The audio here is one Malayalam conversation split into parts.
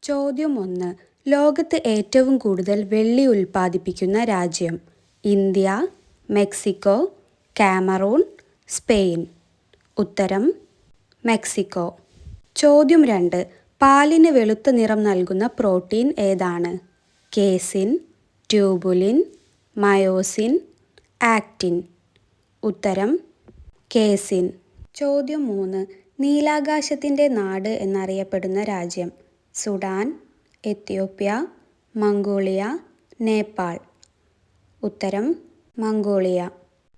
ചോദ്യം 1. ലോകത്ത് ഏറ്റവും കൂടുതൽ വെള്ളി ഉൽപ്പാദിപ്പിക്കുന്ന രാജ്യം? India, Mexico, Cameroon, Spain. ഉത്തരം മെക്സിക്കോ. ചോദ്യം 2. പാലിന് വെളുത്ത നിറം നൽകുന്ന പ്രോട്ടീൻ ഏതാണ്? Casein, tubulin, myosin, actin. ഉത്തരം കേസിൻ. ചോദ്യം 3. നീലാകാശത്തിൻ്റെ നാട് എന്നറിയപ്പെടുന്ന രാജ്യം? Sudan, Ethiopia, Mongolia, Nepal. ഉത്തരം മംഗോളിയ.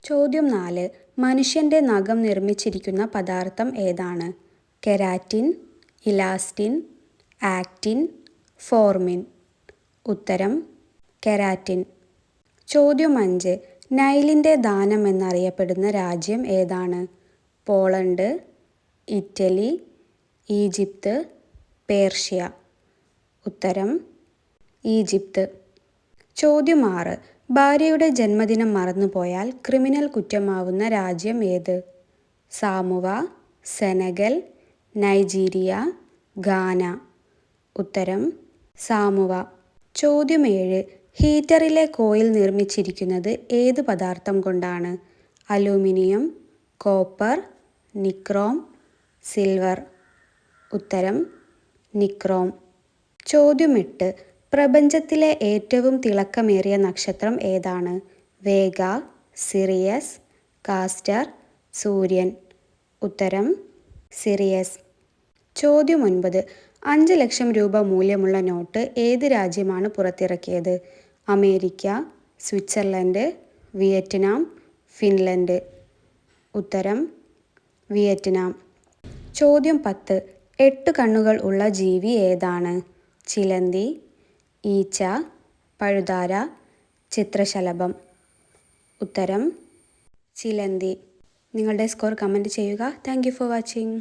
ചോദ്യം 4. മനുഷ്യൻ്റെ നഖം നിർമ്മിച്ചിരിക്കുന്ന പദാർത്ഥം ഏതാണ്? Keratin, elastin, actin, formin. ഉത്തരം കെരാറ്റിൻ. ചോദ്യം 5. നൈലിൻ്റെ ദാനം എന്നറിയപ്പെടുന്ന രാജ്യം ഏതാണ്? Poland, Italy, Egypt, Persia. ഉത്തരം ഈജിപ്ത്. ചോദ്യം 6. ഭാര്യയുടെ ജന്മദിനം മറന്നുപോയാൽ ക്രിമിനൽ കുറ്റമാവുന്ന രാജ്യം ഏത്? സാമുവ, സെനഗൽ, നൈജീരിയ, ഗാന. ഉത്തരം സാമുവ. ചോദ്യം 7. ഹീറ്ററിലെ കോയിൽ നിർമ്മിച്ചിരിക്കുന്നത് ഏത് പദാർത്ഥം കൊണ്ടാണ്? Aluminium, copper, nichrome, silver. ഉത്തരം നിക്രോം. ചോദ്യം 8. പ്രപഞ്ചത്തിലെ ഏറ്റവും തിളക്കമേറിയ നക്ഷത്രം ഏതാണ്? വേഗ, സിറിയസ്, കാസ്റ്റർ, സൂര്യൻ. ഉത്തരം സിറിയസ്. ചോദ്യം 9. 5 ലക്ഷം രൂപ മൂല്യമുള്ള നോട്ട് ഏത് രാജ്യമാണ് പുറത്തിറക്കിയത്? America, Switzerland, Vietnam, Finland. ഉത്തരം വിയറ്റ്നാം. ചോദ്യം 10. 8 കണ്ണുകൾ ഉള്ള ജീവി ഏതാണ്? ചിലന്തി, ഈച്ച, പഴുതാര, ചിത്രശലഭം. ഉത്തരം ചിലന്തി. നിങ്ങളുടെ സ്കോർ കമൻറ്റ് ചെയ്യുക. Thank you for watching.